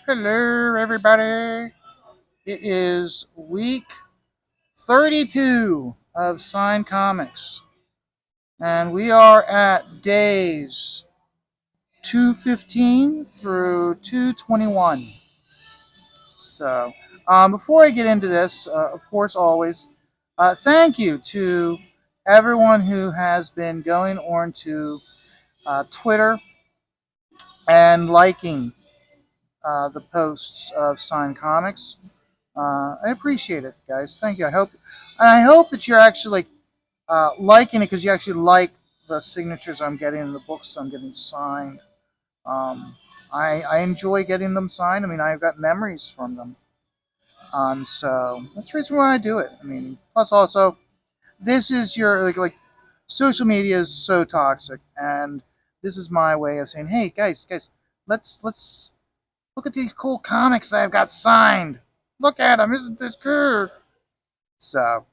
Hello, everybody. It is week 32 of Sign Comics, and we are at days 215 through 221. So, before I get into this, of course, always, thank you to everyone who has been going on to Twitter and liking the posts of Sign Comics. I appreciate it, guys. Thank you. I hope that you're actually liking it because you actually like the signatures I'm getting and the books I'm getting signed. Um, I enjoy getting them signed. I mean, I've got memories from them, so that's the reason why I do it. I mean, plus also, this is your social media is so toxic, and this is my way of saying, hey, guys, let's look at these cool comics that I've got signed. Look at them, isn't this cool? So,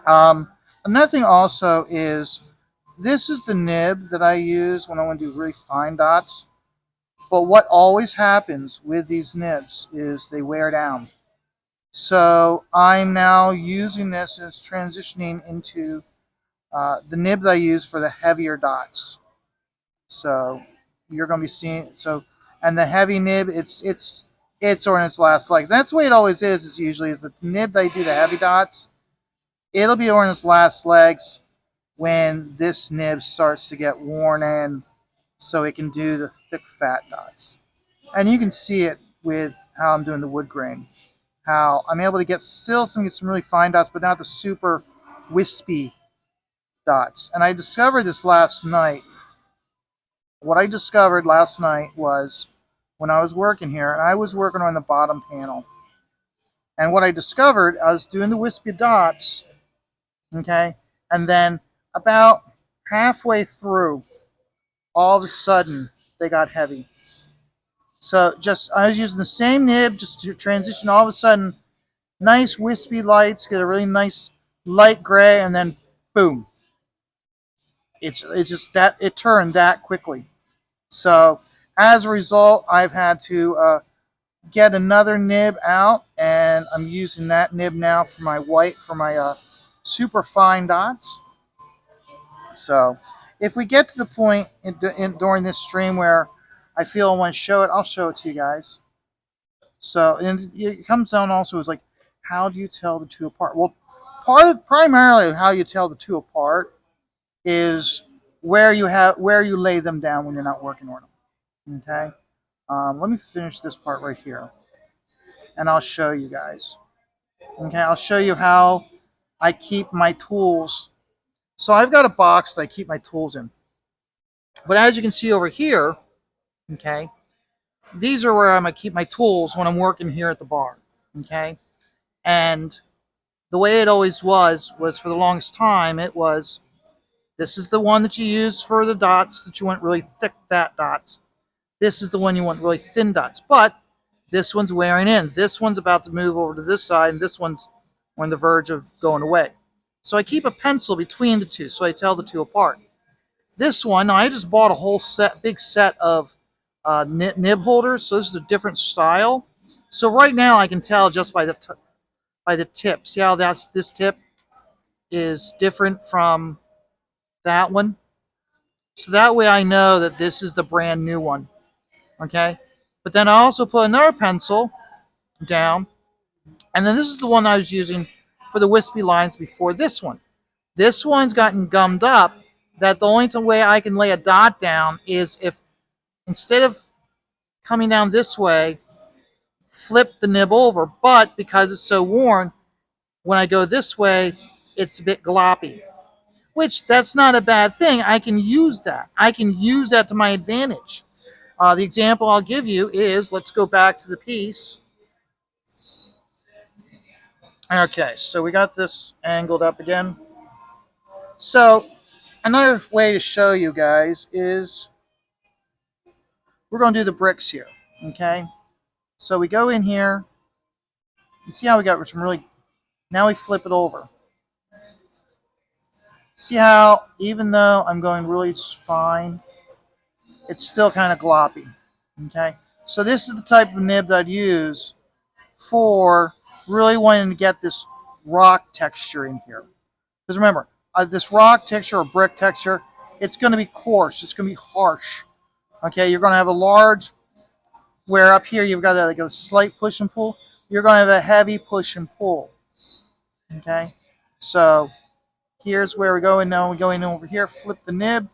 Um, another thing also is this is the nib that I use when I want to do really fine dots. But what always happens with these nibs is they wear down. So I'm now using this as transitioning into the nib that I use for the heavier dots. So you're going to be seeing and the heavy nib it's on its last legs. That's the way it always is. Is usually is the nib that I do the heavy dots. It'll be on its last legs when this nib starts to get worn in so it can do the thick fat dots. And you can see it with how I'm doing the wood grain. How I'm able to get some really fine dots, but not the super wispy dots. And I discovered this last night. What I discovered last night was when I was working here, and I was working on the bottom panel. And what I discovered, I was doing the wispy dots, okay, and then about halfway through, all of a sudden they got heavy. So just I was using the same nib just to transition. All of a sudden, nice wispy lights, get a really nice light gray, and then boom, it's just that it turned that quickly. So as a result, I've had to get another nib out, and I'm using that nib now for my super fine dots. So if we get to the point during this stream where I feel I want to show it, I'll show it to you guys. So and it comes down also is like, how do you tell the two apart? Well, primarily how you tell the two apart is where you lay them down when you're not working on them. Okay. Let me finish this part right here, and I'll show you guys. Okay, I'll show you how I keep my tools. So I've got a box that I keep my tools in. But as you can see over here, okay, these are where I'm gonna keep my tools when I'm working here at the bar. Okay, and the way it always was for the longest time, it was this is the one that you use for the dots that you want really thick fat dots. This is the one you want really thin dots. But this one's wearing in. This one's about to move over to this side, and this one's on the verge of going away. So I keep a pencil between the two, so I tell the two apart. This one, I just bought a whole big set of nib holders. So this is a different style. So right now I can tell just by the tip. See how this tip is different from that one? So that way I know that this is the brand new one. Okay? But then I also put another pencil down. And then this is the one I was using for the wispy lines before this one. This one's gotten gummed up that the only way I can lay a dot down is if instead of coming down this way, flip the nib over. But because it's so worn, when I go this way, it's a bit gloppy. Which that's not a bad thing. I can use that. I can use that to my advantage. The example I'll give you is, let's go back to the piece. Okay, so we got this angled up again. So another way to show you guys is we're going to do the bricks here. Okay, so we go in here. You see how we got some really. Now we flip it over. See how even though I'm going really fine, it's still kind of gloppy. Okay, So this is the type of nib that I'd use for really wanting to get this rock texture in here. Because remember, this rock texture or brick texture, it's going to be coarse. It's going to be harsh. Okay, you're going to have a large, where up here you've got like a slight push and pull. You're going to have a heavy push and pull. Okay, so here's where we're going now. We're going over here, flip the nib,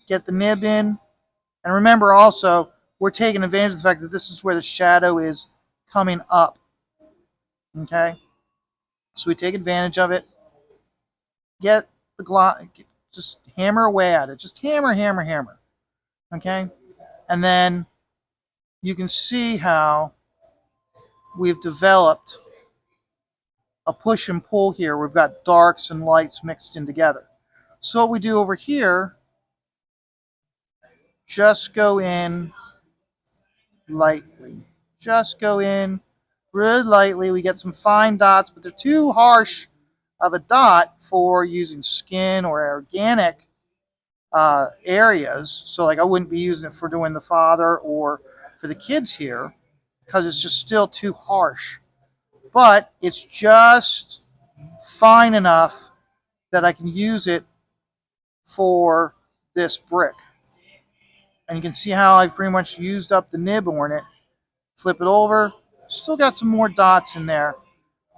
get the nib in. And remember also, we're taking advantage of the fact that this is where the shadow is coming up. Okay, so we take advantage of it. Get the gloss, just hammer away at it. Just hammer, hammer, hammer. Okay, and then you can see how we've developed a push and pull here. We've got darks and lights mixed in together. So what we do over here, just go in lightly. Just go in really lightly. We get some fine dots, but they're too harsh of a dot for using skin or organic areas. So like I wouldn't be using it for doing the father or for the kids here because it's just still too harsh. But it's just fine enough that I can use it for this brick. And you can see how I've pretty much used up the nib ornament. Flip it over. Still got some more dots in there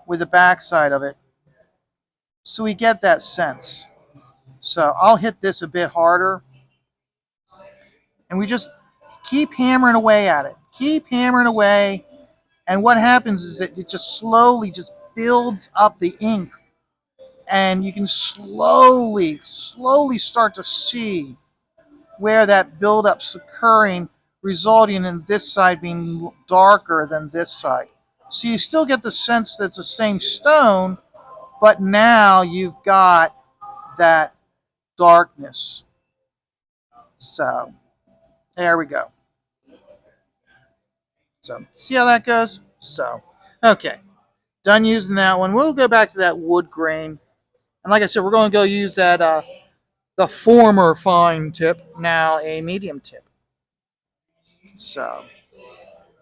with the back side of it. So we get that sense. So I'll hit this a bit harder. And we just keep hammering away at it. Keep hammering away. And what happens is that it just slowly just builds up the ink. And you can slowly start to see where that buildup's occurring, resulting in this side being darker than this side. So you still get the sense that it's the same stone, but now you've got that darkness. So there we go. So see how that goes? So, okay. Done using that one. We'll go back to that wood grain. And like I said, we're going to go use that the former fine tip, now a medium tip. So,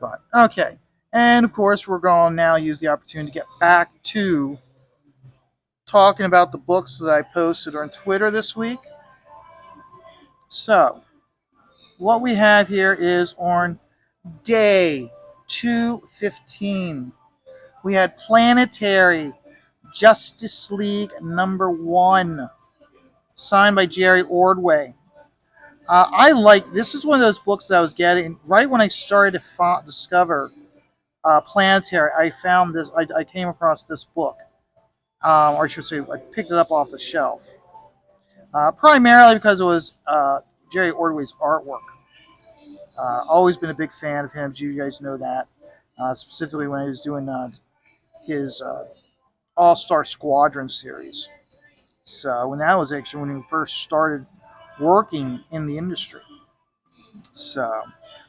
but okay. And of course, we're going to now use the opportunity to get back to talking about the books that I posted on Twitter this week. So, what we have here is on day 215, we had Planetary Justice League #1, signed by Jerry Ordway. I like this. Is one of those books that I was getting right when I started to discover Planetary. I found this. I came across this book, or I should say, I picked it up off the shelf. Primarily because it was Jerry Ordway's artwork. Always been a big fan of him. You guys know that. Specifically when he was doing his All-Star Squadron series. So when that was actually when he first started working in the industry. So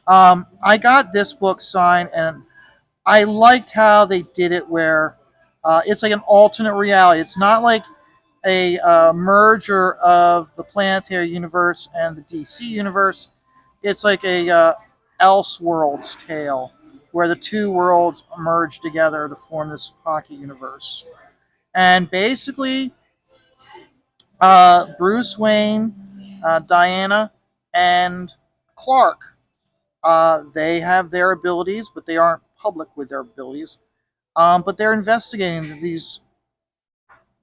I got this book signed, and I liked how they did it where it's like an alternate reality. It's not like a merger of the planetary universe and the DC universe. It's like a Elseworlds tale where the two worlds merge together to form this pocket universe. And basically, Bruce Wayne, Diana, and Clark, they have their abilities, but they aren't public with their abilities. But they're investigating these.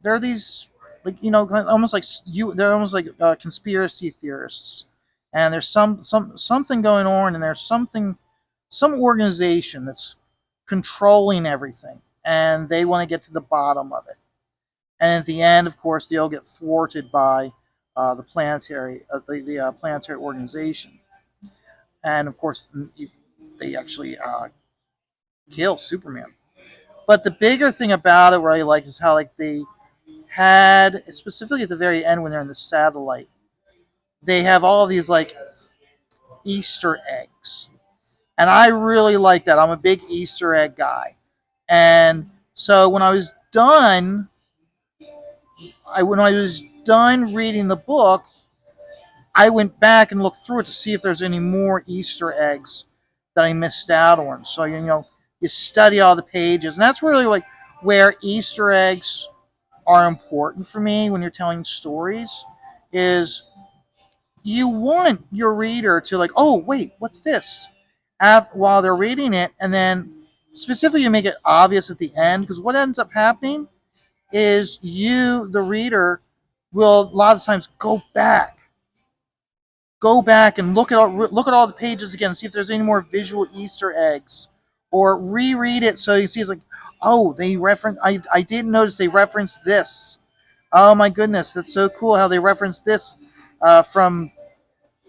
They're these, like almost like you. They're almost like conspiracy theorists, and there's something going on, and there's some organization that's controlling everything, and they want to get to the bottom of it. And at the end, of course, they'll get thwarted by the planetary organization, and of course, they actually kill Superman. But the bigger thing about it, what I like, is how like they had, specifically at the very end when they're in the satellite, they have all these like Easter eggs, and I really like that. I'm a big Easter egg guy, and so when I was done reading the book, I went back and looked through it to see if there's any more Easter eggs that I missed out on. So you study all the pages, and that's really like where Easter eggs are important for me when you're telling stories. Is you want your reader to like, oh wait, what's this? While they're reading it, and then specifically you make it obvious at the end, because what ends up happening is you, the reader, will a lot of times go back and look at all the pages again, see if there's any more visual Easter eggs, or reread it so you see it's like, oh, they reference. I didn't notice they referenced this. Oh my goodness, that's so cool how they referenced this from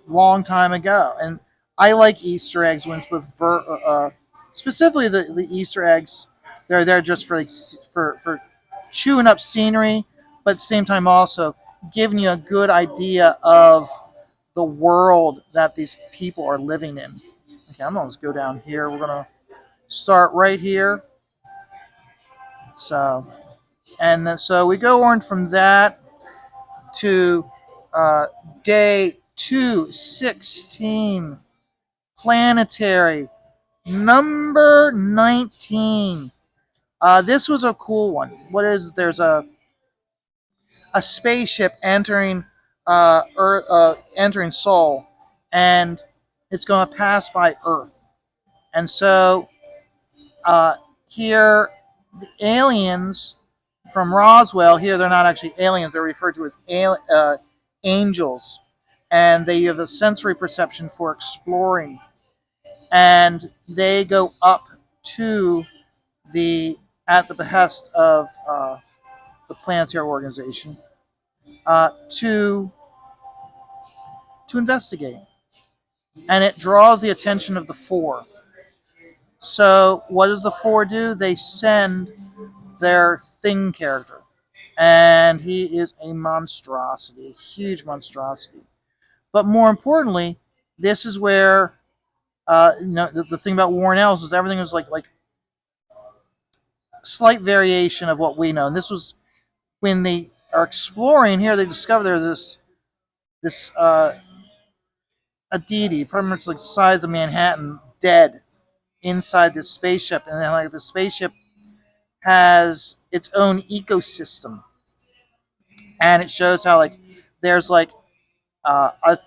long time ago. And I like Easter eggs when it's with specifically the Easter eggs. They're there just for like for chewing up scenery, but at the same time also giving you a good idea of the world that these people are living in. Okay, I'm gonna just go down here. We're gonna start right here. So, and then, so we go on from that to uh, day 216, planetary number 19. This was a cool one. There's a spaceship entering Earth, entering Sol, and it's going to pass by Earth. And so uh, here, the aliens from Roswell, here they're not actually aliens, they're referred to as angels. And they have a sensory perception for exploring. And they go up to at the behest of the planetary organization to investigate. And it draws the attention of the Four. So what does the Four do? They send their Thing character, and he is a monstrosity, a huge monstrosity. But more importantly, this is where the thing about Warren Ellis is everything was like slight variation of what we know. And this was when they are exploring here. They discover there's this a deity, pretty much like the size of Manhattan, dead inside this spaceship, and then like the spaceship has its own ecosystem, and it shows how like there's like a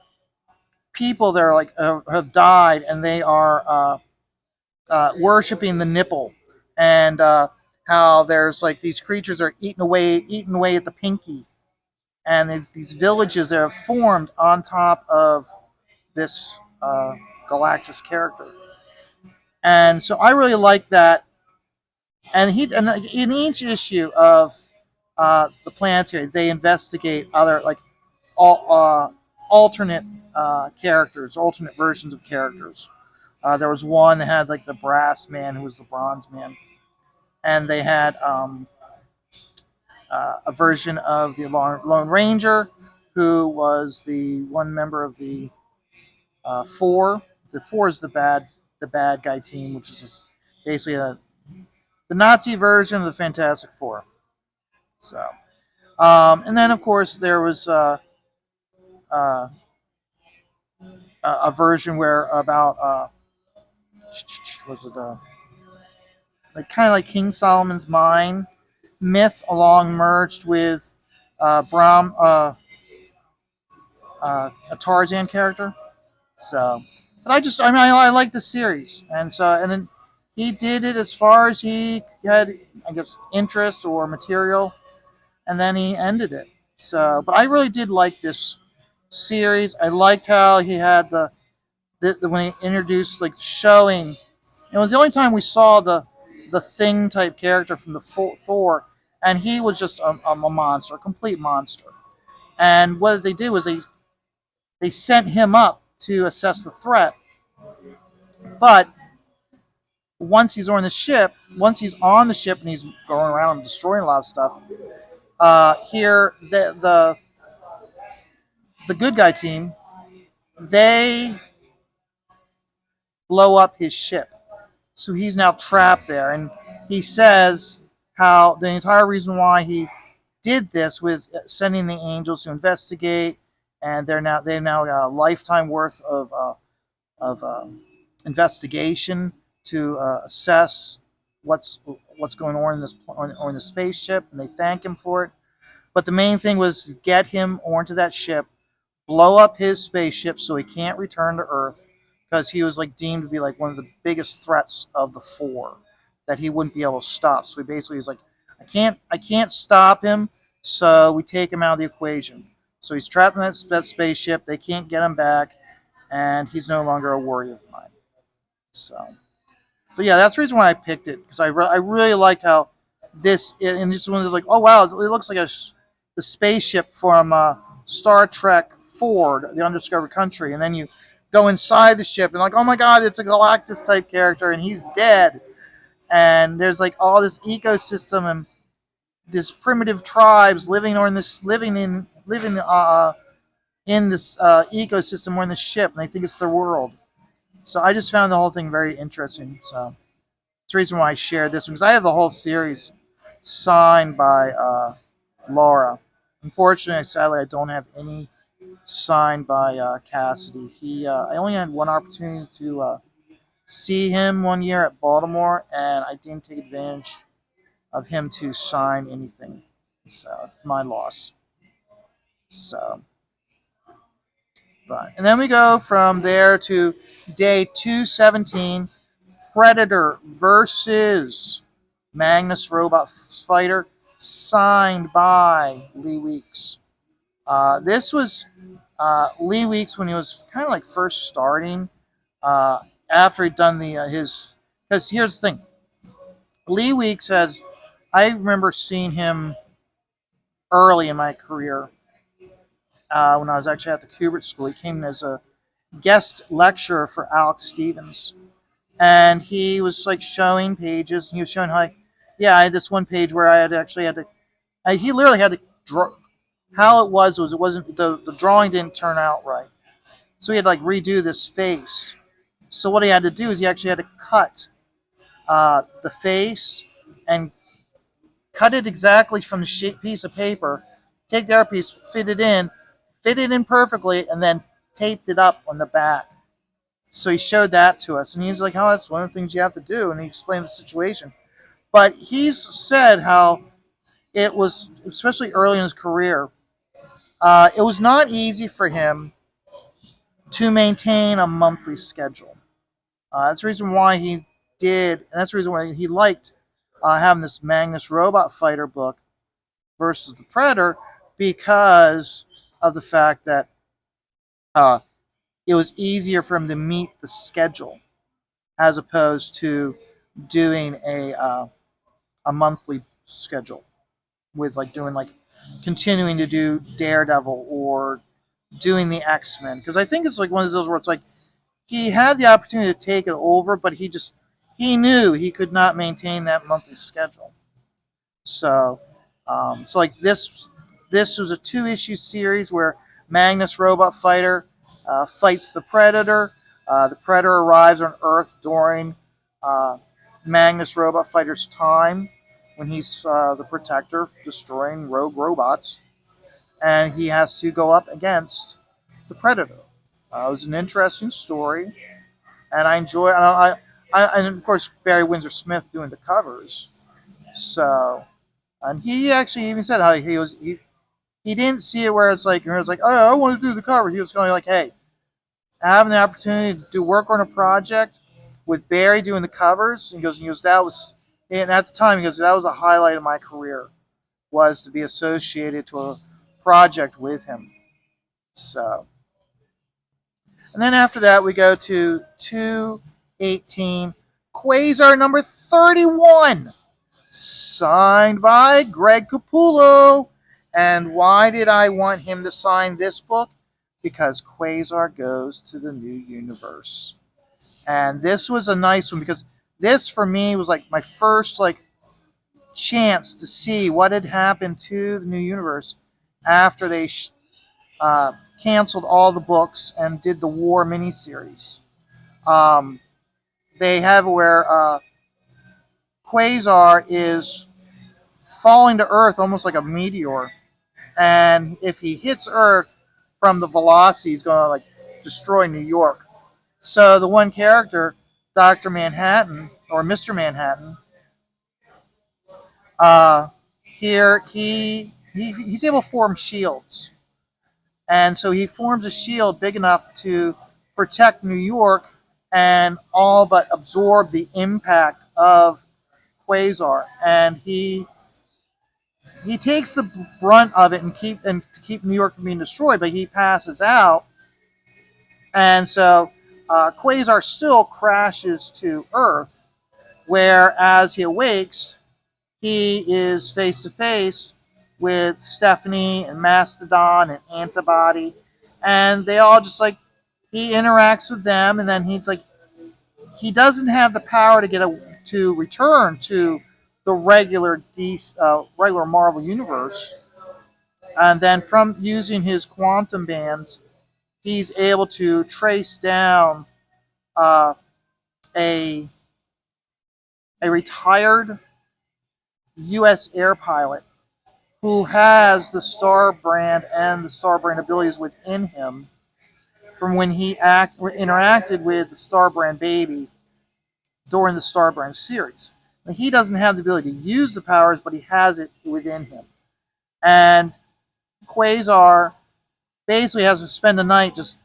people that are like have died, and they are worshiping the nipple, and how there's like these creatures are eating away at the pinky, and there's these villages that have formed on top of this Galactus character, and so I really like that. And in each issue of the planetary, they investigate other like all, alternate characters, alternate versions of characters. There was one that had like the brass man who was the bronze man, and they had a version of the Lone Ranger who was the one member of the Four. The Four is the bad guy team, which is basically the Nazi version of the Fantastic Four. So, and then of course there was uh, a version where about was it like kind of like King Solomon's mine myth along merged with Brahm, a Tarzan character. So, but I like the series, and then he did it as far as he had, I guess, interest or material, and then he ended it. So, but I really did like this series. I liked how he had when he introduced like showing. It was the only time we saw the Thing type character from the Four, and he was just a monster, a complete monster. And what they did was they sent him up to assess the threat. But once he's on the ship and he's going around and destroying a lot of stuff, here the good guy team, they blow up his ship. So he's now trapped there, and he says how the entire reason why he did this with sending the angels to investigate, and they've now got a lifetime worth of investigation to assess what's going on in this or in the spaceship, and they thank him for it. But the main thing was to get him onto that ship, blow up his spaceship so he can't return to Earth, because he was like deemed to be like one of the biggest threats of the four that he wouldn't be able to stop. So he basically was like, I can't stop him, so we take him out of the equation. So he's trapped in that spaceship. They can't get him back, and he's no longer a worry of mine. So, but yeah, that's the reason why I picked it, because I really liked how and this one was like, oh wow, it looks like the spaceship from Star Trek Ford, the Undiscovered Country, and then you go inside the ship and like, oh my god, it's a Galactus type character and he's dead, and there's like all this ecosystem and this primitive tribes living in this ecosystem or in the ship, and they think it's their world. So I just found the whole thing very interesting. So it's the reason why I shared this one, because I have the whole series signed by Laura. Unfortunately, sadly, I don't have any signed by Cassidy. I only had one opportunity to see him one year at Baltimore, and I didn't take advantage of him to sign anything. So it's my loss. So, but and then we go from there to day 217, Predator versus Magnus Robot Fighter, signed by Lee Weeks. This was Lee Weeks when he was kind of like first starting. After he'd done his, because here's the thing, Lee Weeks has, I remember seeing him early in my career when I was actually at the Kubert School. He came as a guest lecturer for Alex Stevens, and he was like showing pages. And he was showing how, yeah, I had this one page where I had to. He literally had to draw. How it was it wasn't the drawing didn't turn out right, so he had to like redo this face. So what he had to do is he actually had to cut the face and cut it exactly from the piece of paper. Take the other piece, fit it in perfectly, and then taped it up on the back. So he showed that to us, and he was like, "Oh, that's one of the things you have to do." And he explained the situation. But he's said how it was, especially early in his career, it was not easy for him to maintain a monthly schedule. That's the reason why he did, and that's the reason why he liked having this Magnus Robot Fighter book versus the Predator, because of the fact that uh, it was easier for him to meet the schedule as opposed to doing a monthly schedule with like doing like continuing to do Daredevil or doing the X-Men, because I think it's like one of those where it's like he had the opportunity to take it over, but he knew he could not maintain that monthly schedule. So, so like this was a 2-issue series where Magnus Robot Fighter fights the Predator. The Predator arrives on Earth during uh, Magnus Robot Fighter's time when he's the protector, destroying rogue robots, and he has to go up against the Predator. It was an interesting story, and I enjoy. And of course Barry Windsor Smith doing the covers. So, and he actually even said how he didn't see it where it's like, oh, I want to do the cover. He was going like, hey, having the opportunity to do work on a project with Barry doing the covers, and he goes that was, and at the time he goes, that was a highlight of my career, was to be associated to a project with him. So, and then after that we go to 218, Quasar number 31, signed by Greg Capullo. And why did I want him to sign this book? Because Quasar goes to the new universe. And this was a nice one, because this for me was like my first like chance to see what had happened to the new universe after they canceled all the books and did the War miniseries. Um, they have where Quasar is falling to Earth almost like a meteor, and if he hits Earth from the velocity, he's going to like destroy New York. So the one character, Doctor Manhattan or Mister Manhattan, uh, here he's able to form shields, and so he forms a shield big enough to protect New York and all but absorb the impact of Quasar, and he takes the brunt of it and to keep New York from being destroyed, but he passes out, and so Quasar still crashes to Earth, where as he awakes, he is face to face with Stephanie and Mastodon and Antibody, and they all just like he interacts with them, and then he's like he doesn't have the power to return to the regular Marvel universe, and then from using his quantum bands, he's able to trace down uh, a a retired U.S. air pilot who has the Star Brand and the Star Brand abilities within him from when he interacted with the Star Brand baby during the Star Brand series. Now, he doesn't have the ability to use the powers, but he has it within him. And Quasar basically has to spend the night just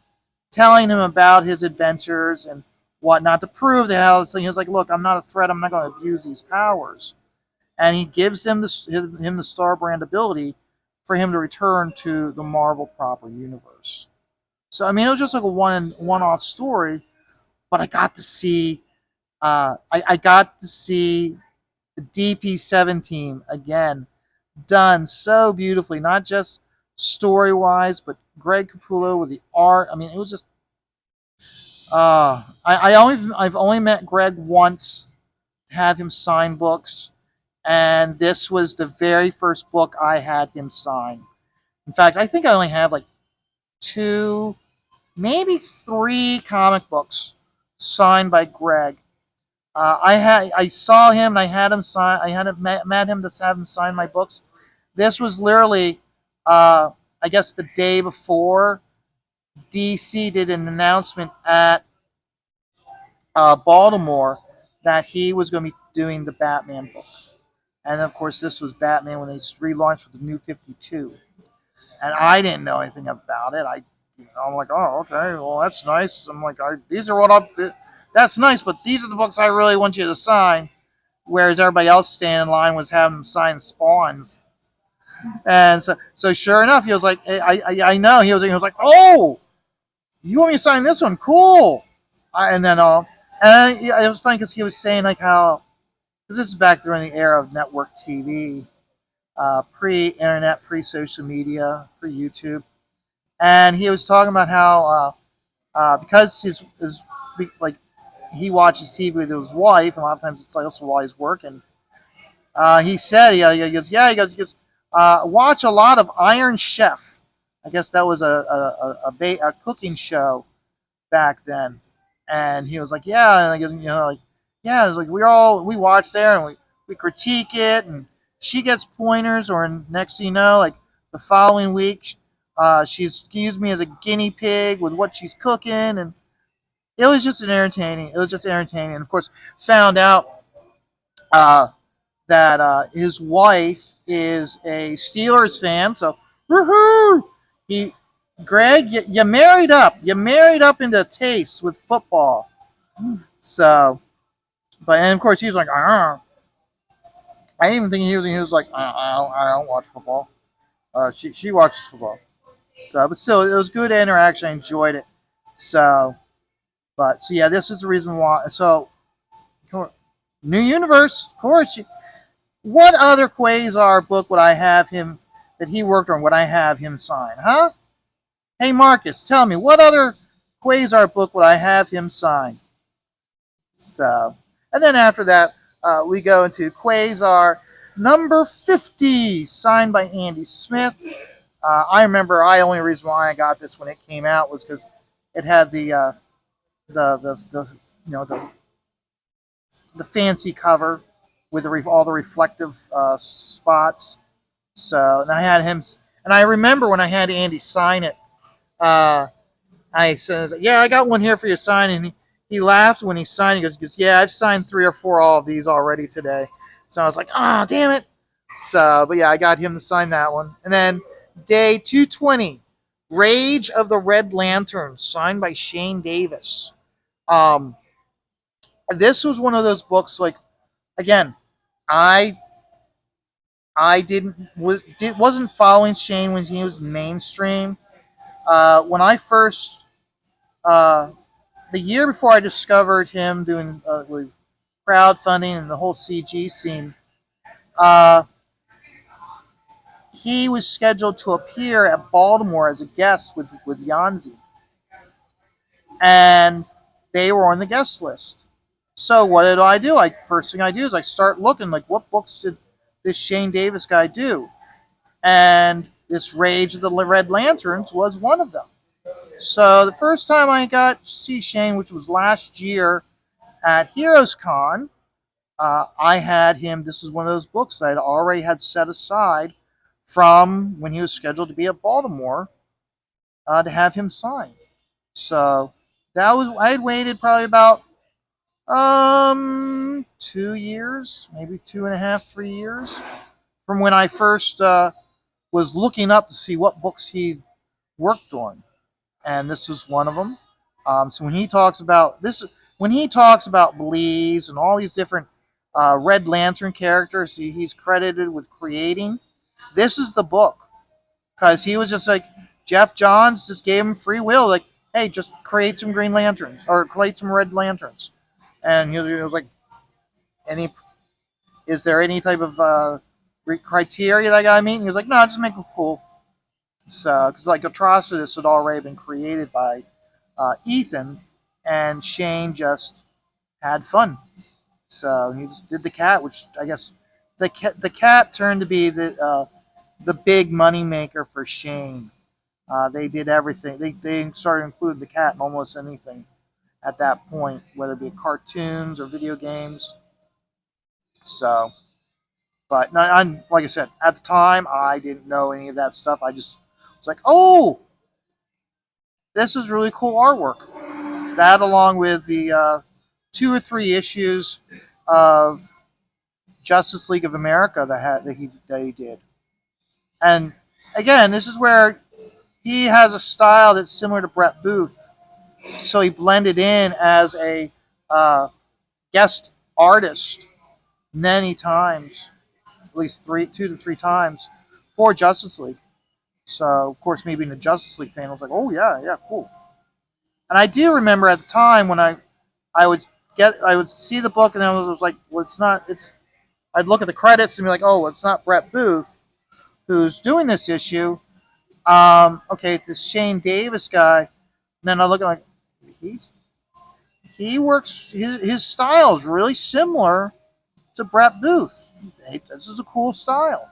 telling him about his adventures and whatnot to prove the hell. So he's like, "Look, I'm not a threat. I'm not going to abuse these powers." And he gives him the Star Brand ability for him to return to the Marvel proper universe. So I mean, it was just like a one off story, but I got to see the DP7 team again done so beautifully, not just story wise, but Greg Capullo with the art. I mean, it was just I've only met Greg once, had him sign books, and this was the very first book I had him sign. In fact, I think I only have like two, maybe three comic books signed by Greg. I saw him and I had him sign. I had him, met him to have him sign my books. This was literally, I guess, the day before DC did an announcement at Baltimore that he was going to be doing the Batman book. And of course, this was Batman when they relaunched with the New 52. And I didn't know anything about it. I'm like, oh, okay, well, that's nice. I'm like, these are that's nice, but these are the books I really want you to sign. Whereas everybody else standing in line was having them sign Spawns. And so sure enough, he was like, hey, I know. He was like, oh, you want me to sign this one? Cool. And then, and it was funny because he was saying like how, because this is back during the era of network TV, pre-internet, pre-social media, pre-YouTube, and he was talking about how because his like he watches TV with his wife, and a lot of times it's also while he's working. He said, he goes, watch a lot of Iron Chef. I guess that was a cooking show back then, and he was like, yeah, and like yeah, it was like we watch there and we critique it, and she gets pointers, or next thing you know, like the following week, she's used me as a guinea pig with what she's cooking, and it was just entertaining. It was just entertaining, and of course, found out uh, that his wife is a Steelers fan, so woohoo! He Greg, you married up. You married up into taste with football. So, but and of course he was like, I didn't even think he was like, I don't watch football. She watches football. So, but still, it was good interaction. I enjoyed it. So, but so yeah, this is the reason why. So, New Universe, of course. What other Quasar book would I have him that he worked on? Would I have him sign? Huh? Hey Marcus, tell me what other Quasar book would I have him sign? So, and then after that, we go into Quasar number 50, signed by Andy Smith. I remember only reason why I got this when it came out was because it had the the fancy cover with all the reflective spots. So, and I had him, and I remember when I had Andy sign it. Uh, I said, yeah, I got one here for you to sign. And he laughed when he signed. He goes, yeah, I've signed 3 or 4 all of these already today. So I was like, oh, damn it. So, but yeah, I got him to sign that one. And then day 220, Rage of the Red Lanterns, signed by Shane Davis. Um, this was one of those books. Like, again, I wasn't following Shane when he was mainstream. When I first uh, the year before I discovered him doing with crowdfunding and the whole CG scene, uh, he was scheduled to appear at Baltimore as a guest with Yanzi, and they were on the guest list. So what did I do? First thing I do is I start looking like what books did this Shane Davis guy do, and this Rage of the Red Lanterns was one of them. So the first time I got to see Shane, which was last year at Heroes Con, I had him. This is one of those books that I already had set aside from when he was scheduled to be at Baltimore to have him sign. So that was I had waited probably about 2 years, maybe 2.5, 3 years from when I first was looking up to see what books he worked on, and this was one of them. So when he talks about this, when he talks about Bleeze and all these different Red Lantern characters he's credited with creating, this is the book because he was just like Jeff Johns just gave him free will, like, hey, just create some Green Lanterns or create some Red Lanterns, and he was like, any is there any type of criteria that I gotta meet? And he was like, no, just make it cool. So, because like Atrocitus had already been created by Ethan, and Shane just had fun. So he just did the cat, which I guess the cat turned to be the big money maker for Shane. They did everything. They started including the cat in almost anything at that point, whether it be cartoons or video games. So, but no, I'm like I said, at the time I didn't know any of that stuff. I just was like, oh, this is really cool artwork. That along with the 2 or 3 issues of Justice League of America that he did. And again, this is where he has a style that's similar to Brett Booth, so he blended in as a uh, guest artist many times, at least 2 to 3 times for Justice League. So of course, me being a Justice League fan, I was like, oh yeah, yeah, cool. And I do remember at the time when I would I would see the book and I was like, well, it's not. It's I'd look at the credits and be like, oh, well, it's not Brett Booth who's doing this issue. Okay, it's this Shane Davis guy. And then I look at like he's he works his style is really similar to Brett Booth. Hey, this is a cool style.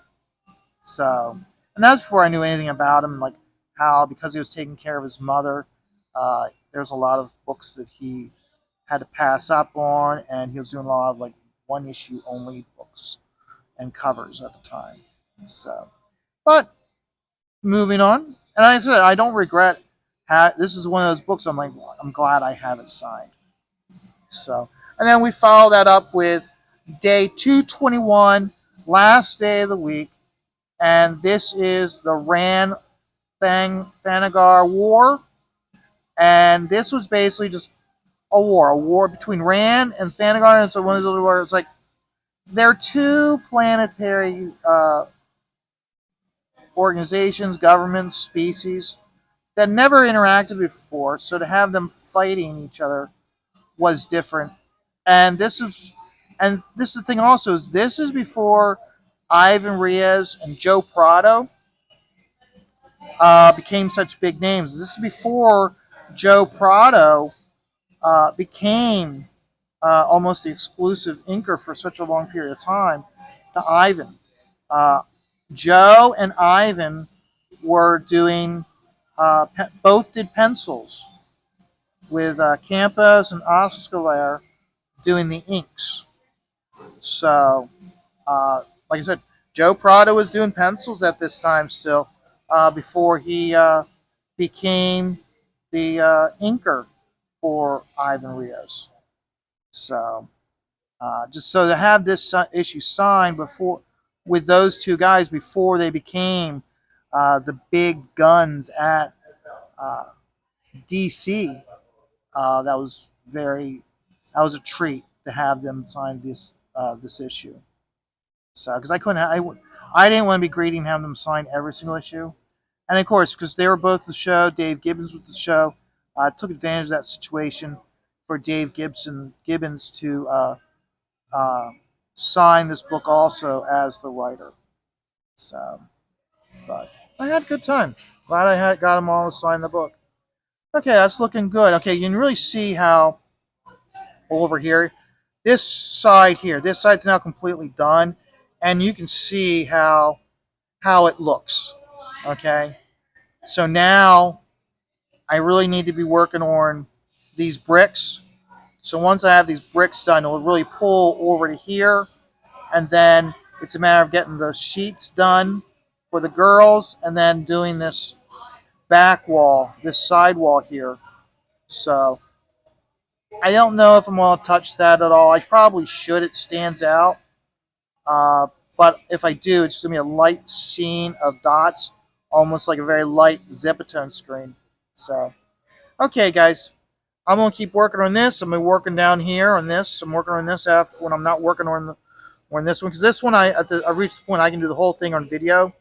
So, and that's before I knew anything about him, like how because he was taking care of his mother, there's a lot of books that he had to pass up on, and he was doing a lot of like one issue only books and covers at the time. So, but moving on, and like I said, I don't regret. This is one of those books. I'm like, I'm glad I have it signed. So, and then we follow that up with day 221, last day of the week, and this is the Ran Thanagar War, and this was basically just a war between Ran and Thanagar. And so one of those where it's like they're two planetary organizations, governments, species that never interacted before. So to have them fighting each other was different. And this is the thing also is this is before Ivan Reyes and Joe Prado became such big names. This is before Joe Prado became almost the exclusive inker for such a long period of time to Ivan. Uh, Joe and Ivan were doing both did pencils with Campos and Oscaler doing the inks. So, like I said, Joe Prado was doing pencils at this time still before he became the inker for Ivan Rios. So just so to have this issue signed before with those two guys before they became the big guns at uh, DC, that was a treat to have them sign this issue. So because I didn't want to be greedy and have them sign every single issue, and of course because they were both the show, Dave Gibbons was the show. Took advantage of that situation for Dave Gibbons to uh, sign this book also as the writer. So, but I had a good time. Glad got them all to sign the book. Okay, that's looking good. Okay, you can really see how over here, this side's now completely done, and you can see how it looks. Okay, so now I really need to be working on these bricks. So once I have these bricks done, it'll really pull over to here, and then it's a matter of getting the sheets done for the girls, and then doing this back wall, this side wall here. So I don't know if I'm going to touch that at all. I probably should. It stands out. Uh, but if I do, it's going to be a light sheen of dots, almost like a very light Zipatone screen. So, okay, guys. I'm going to keep working on this. I'm working down here on this. I'm working on this after when I'm not working on this one. Because this one, I reached the point I can do the whole thing on video.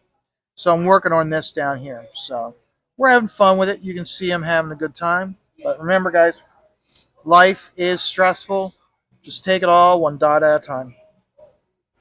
So I'm working on this down here. So we're having fun with it. You can see I'm having a good time. But remember, guys, life is stressful. Just take it all one dot at a time.